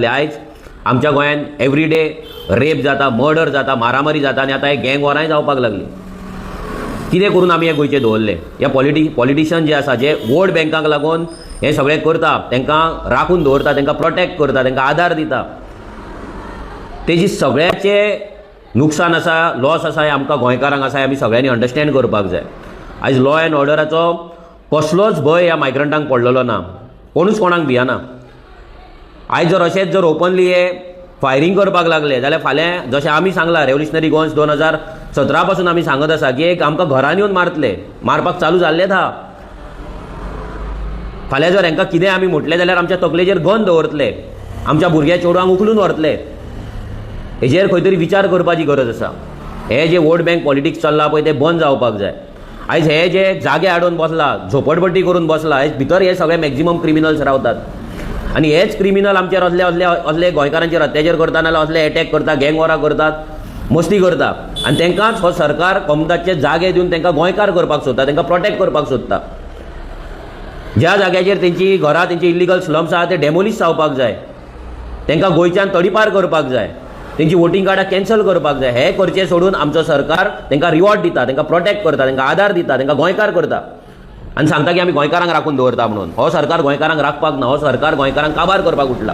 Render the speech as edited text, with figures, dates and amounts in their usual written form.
आयज आमच्या गोंयांत एवरीडे रेप जाता, मर्डर जाता, मारामारी जाता आनी आतां हे गँग वॉरांय जावपाक लागली. कितें करून आमी हे गोंयचे दवरले? हे पॉलिटिशियन जे आसा जे वोट बँकाक लागून हे सगळें करता, तांकां राखून दवरता, तांकां प्रोटेक्ट करता, तांकां आदार दिता, तेजी सगळ्याचे नुकसान आसा, लॉस आसा, हे आमकां गोंयकारांक आसा, हे आमी सगळ्यांनी अंडरस्टँड करपाक जाय. आयज लॉ एंड ऑर्डराचो कसलोच भंय ह्या मायग्रंटांक पडलेलो ना, कोणूच कोणाक भियेना. आयज जर अशेंच जर ओपनली हे फायरींग करपाक लागले जाल्यार फाल्यां जशें आमी सांगलां रेव्होल्युशनरी गोन्स 2017 पासून आमी सांगत आसा की एक आमकां घरान येवन मारतले, मारपाक चालू जाल्लेच आहा. फाल्यां जर हांकां कितें आमी म्हटलें जाल्यार आमच्या तकलेचेर गन दवरतले, आमच्या भुरग्या चेडवांक उखलून व्हरतले. हेजेर खंय तरी विचार करपाची गरज आसा. हे जे वोट बँक पॉलिटिक्स चल्ला पळय तें बंद जावपाक जाय. आयज हे जे जागे हाडून बसला, झोपडपट्टी करून बसला, हेज भितर हे सगळे मॅक्झिमम क्रिमिनल्स रावतात आनी हेच क्रिमिनल आमचेर असले गोंयकारांचेर अत्याचार करता, नाल्यार असले अटॅक करता, गँग वॉरां करतात, मस्ती करता आनी तांकांच हो सरकार कमताचे जागे दिवन तांकां गोंयकार करपाक सोदता, तांकां प्रोटेक्ट करपाक सोदता. ज्या जाग्याचेर तेंची घरां, तेंची इल्लिगल स्लम्स आहा ते डेमोलिश जावपाक जाय, तांकां गोंयच्यान तडीपार करपाक जाय, तेंची वोटींग कार्डां कॅन्सल करपाक जाय. हे करचे सोडून आमचो सरकार तांकां रिवॉर्ड दिता, तांकां प्रोटेक्ट करता, तांकां आदार दिता, तांकां गोंयकार करता आनी सांगता की आमी गोंयकारांक राखून दवरता म्हणून. हो सरकार गोंयकारांक राखपाक ना, हो सरकार गोंयकारांक काबार करपाक उठला.